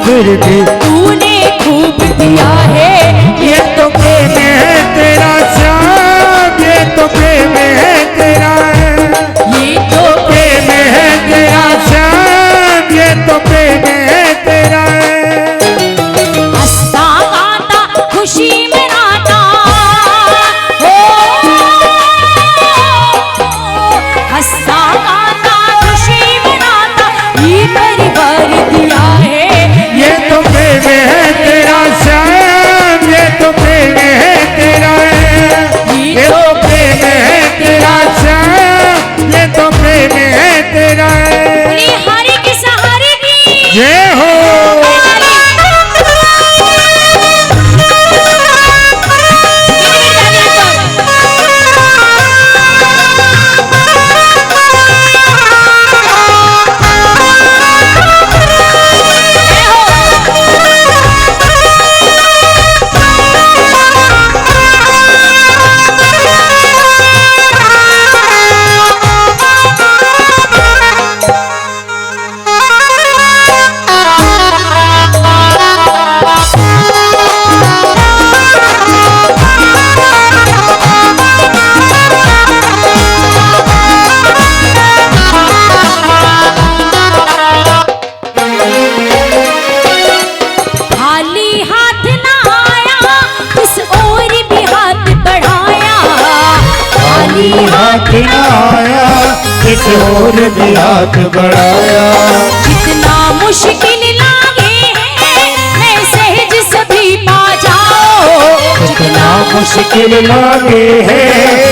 फिर भी तूने खूब दिया है। ये तो प्रेम है तेरा श्याम, ये तो प्रेम है तेरा, ये तो प्रेम है तेरा श्याम, ये तो प्रेम है तेरा। हंसता गाता खुशी मनाता हो, हंसता गाता खुशी मनाता ये परिवार दिया है। ये तो प्रेम है तेरा श्याम, ये तो प्रेम है तेरा, ये तो प्रेम है तेरा श्याम, ये तो प्रेम है तेरा। बोली हरि के सहारे की जय हो। आया किस और भी हाथ बढ़ाया। जितना मुश्किल लागे है मैं सहज सभी पा जाओ, जितना मुश्किल लागे है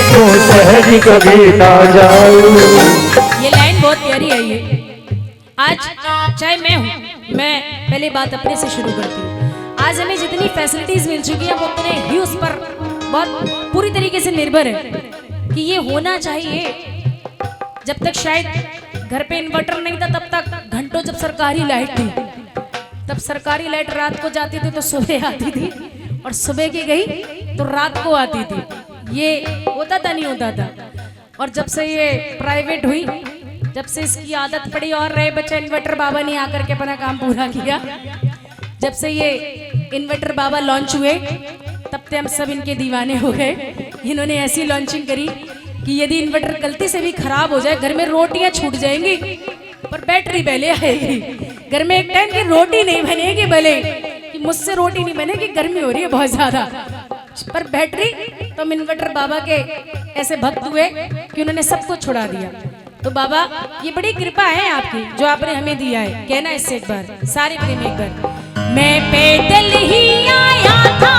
वो सहज कभी ना जाओ। ये लाइन बहुत प्यारी है। ये आज चाहे मैं हूँ, मैं पहले बात अपने से शुरू करती हूँ। आज हमें जितनी फैसिलिटीज मिल चुकी है वो उतने ही उस पर बहुत पूरी तरीके से निर्भर है कि ये होना चाहिए। जब तक शायद घर पे इन्वर्टर नहीं था तब तक घंटों जब सरकारी लाइट थी, तब सरकारी लाइट रात को जाती थी तो सुबह आती थी, और सुबह की गई तो रात को आती थी। ये होता था नहीं होता था। और जब से ये प्राइवेट हुई, जब से इसकी आदत पड़ी और रहे बच्चे इन्वर्टर बाबा ने आकर के अपना काम पूरा किया। जब से ये इन्वर्टर बाबा लॉन्च हुए तब से हम सब इनके दीवाने हो गए। इन्होंने ऐसी लॉन्चिंग करी कि यदि इन्वर्टर गलती से भी खराब हो जाए, घर में रोटियां छूट जाएंगी पर बैटरी पहले आएगी। घर में एक टाइम की रोटी नहीं बनेगी, भले कि मुझसे रोटी नहीं बनेगी, गर्मी हो रही है बहुत ज्यादा, पर बैटरी। तो हम इन्वर्टर बाबा के ऐसे भक्त हुए कि उन्होंने सब कुछ छुड़ा दिया। तो बाबा ये बड़ी कृपा है आपकी जो आपने हमें दिया है। कहना इससे एक बार, सारे प्रेम एक बार। मैं पैदल ही आया था,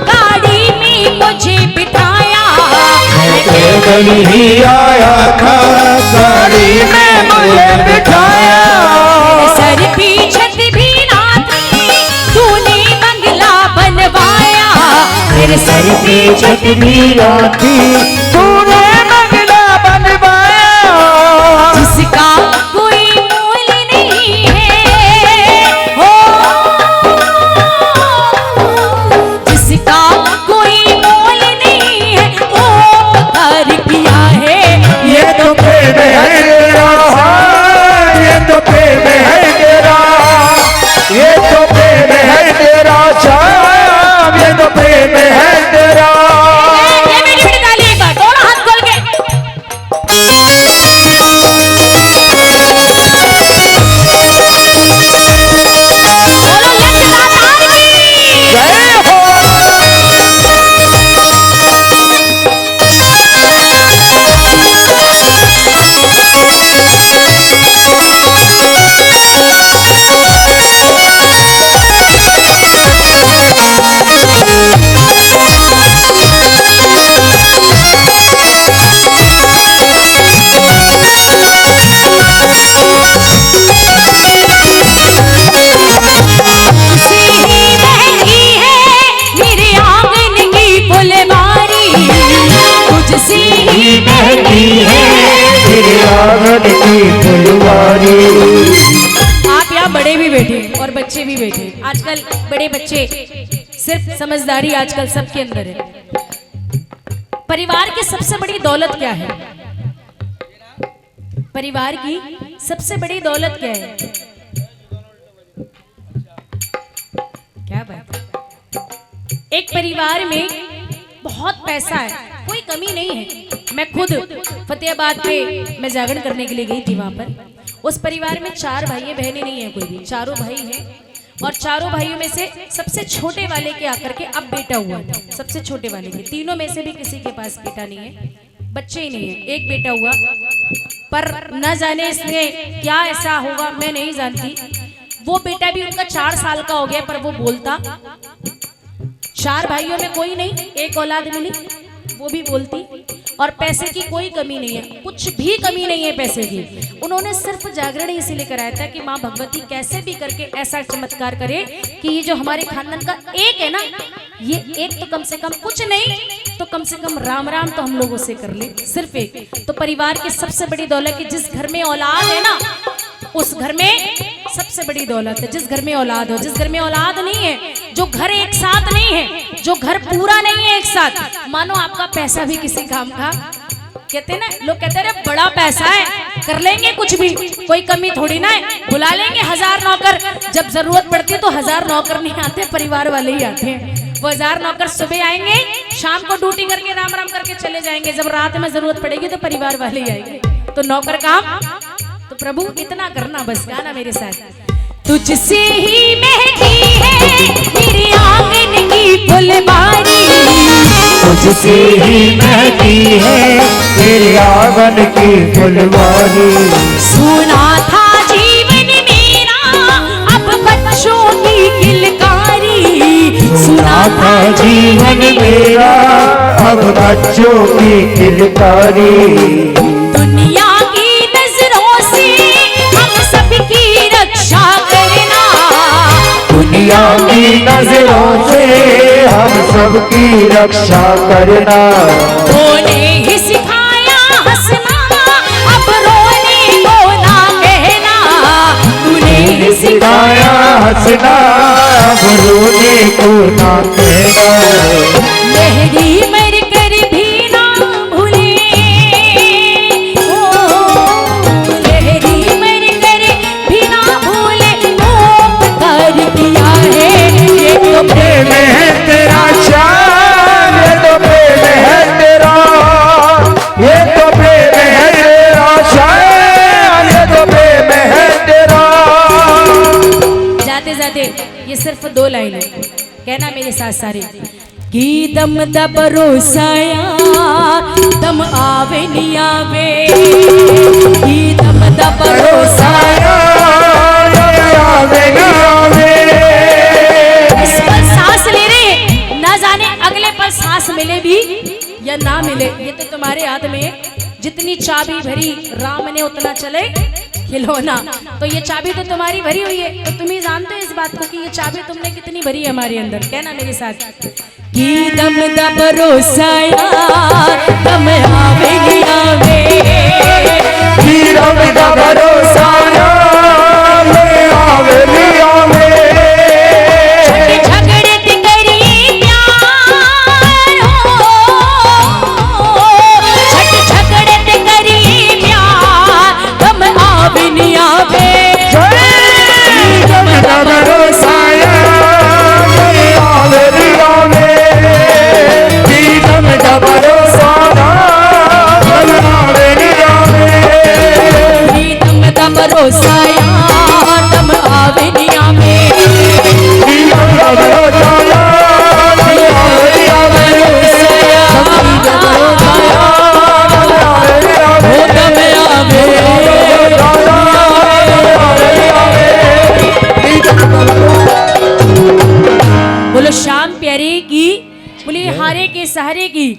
गाड़ी में मुझे बिठाया, मैं पैदल ही आया था, गाड़ी में मुझे बिठाया। सर पे छत भी ना थी, तूने बंगला बनवाया। मेरे सर पे छत भी ना थी, तूने बंगला बनवाया। जिसका कोई मोल नहीं है, हो जिसका कोई मोल नहीं है, वो उपकार किया है। ये तो प्रेम है तेरा, ये तो प्रेम है तेरा, ये तो प्रेम है तेरा श्याम, ये तो प्रेम है तेरा। ये मेरी बड़ी ताली एक बार, दोनों हाथ खोल के। बोलो यज्ञ दातार की जय हो। आप यहाँ बड़े भी बैठे और बच्चे भी बैठे। आजकल बड़े बच्चे सिर्फ समझदारी आजकल सबके अंदर है। परिवार की सबसे बड़ी दौलत क्या है? परिवार की सबसे बड़ी दौलत क्या है? क्या बात है। एक परिवार में बहुत पैसा है, कोई कमी नहीं है। मैं खुद फतेहाबाद पे मैं जागरण करने के लिए गई थी। वहां पर उस परिवार में 4 भाई बहनें नहीं है कोई भी, चारों भाई हैं। और चारों भाइयों में से सबसे छोटे वाले के आकर के अब बेटा हुआ था। सबसे छोटे वाले के, तीनों में से भी किसी के पास बेटा नहीं है, बच्चे ही नहीं है, एक बेटा हुआ। पर न जाने इसमें क्या ऐसा होगा, मैं नहीं जानती। वो बेटा भी उनका 4 साल का हो गया, पर वो बोलता। 4 भाइयों में कोई नहीं, एक औलाद मिली, वो भी बोलती। और पैसे की कोई कमी नहीं है, कुछ भी कमी नहीं है पैसे की। उन्होंने सिर्फ जागरण इसीलिए कराया था कि माँ भगवती कैसे भी करके ऐसा चमत्कार करे कि ये जो हमारे खानदान का एक है ना, ये एक तो कम से कम, कुछ नहीं तो कम से कम राम राम तो हम लोगों से कर ले, सिर्फ एक। तो परिवार की सबसे बड़ी दौलत कि जिस घर में औलाद है ना, उस घर में सबसे बड़ी दौलत है। जिस घर में औलाद हो, जिस घर में औलाद नहीं है, जो घर एक साथ नहीं है, जो घर पूरा नहीं है एक साथ, मानो आपका पैसा भी किसी काम का। कहते ना लोग, कहते रहे बड़ा पैसा है, कर लेंगे कुछ भी, कोई कमी थोड़ी ना है, बुला लेंगे 1000 नौकर। जब जरूरत पड़ती है तो 1000 नौकर नहीं आते, परिवार वाले ही आते हैं। वो 1000 नौकर सुबह आएंगे, शाम को ड्यूटी करके राम राम करके चले जाएंगे। जब रात में जरूरत पड़ेगी तो परिवार वाले ही आएंगे। तो नौकर काम, तो प्रभु इतना करना बस। गाना मेरे साथ। तुझसे ही महकी है मेरे आंगन की फुलवारी, तुझसे ही महकी है तेरे आंगन की फुलवारी। सुना था जीवन मेरा अब बच्चों की किलकारी, सुना था जीवन मेरा अब बच्चों की किलकारी। दुनिया की नजरों से हम सबकी रक्षा करना, दुनिया की नजरों से हम सबकी रक्षा करना। तूने ही सिखाया हंसना अब रोने को ना कहना, तूने ही सिखाया हंसना अब रोने को ना कहना। लहरी मर कर भी ना भूले, ओ लहरी मर कर भी ना भूले, उपकार किया है ये तो प्रेम है तेरा श्याम, ये तो प्रेम है तेरा, ये तो प्रेम है तेरा श्याम, ये तो प्रेम है तेरा। जाते जाते ये सिर्फ 2 लाइन है, कहना मेरे साथ सारे कि दम दा भरोसाया दम आवे नहीं आवे, कि दम दा भरोसाया इस पल सांस ले रहे, ना जाने अगले पल सांस मिले भी या ना मिले, ये तो तुम्हारे हाथ में है। जितनी चाबी भरी राम ने उतना चले खिलौना। तो ये चाबी तो तुम्हारी भरी हुई है, तो तुम ही जानते हो इस बात को कि ये चाबी तुमने कितनी भरी है हमारे अंदर। कहना मेरे साथ कि दम दा भरोसा दम आवे नहीं आवे, कि दम दा भरोसा आवे नहीं आवे। झगड़े ते करिए प्यार हो, झगड़े ते करिए प्यार, दम आवे नहीं आवे। दम दा भरोसा आवे नहीं आवे, कि दम दा भरोसा आवे नहीं आवे। कि दम दा भरोसा दम आवे नहीं आवे, कि दम दा भरोसा आवे नहीं आवे। बोलो श्याम प्यारे की, बोले हारे के सहारे की।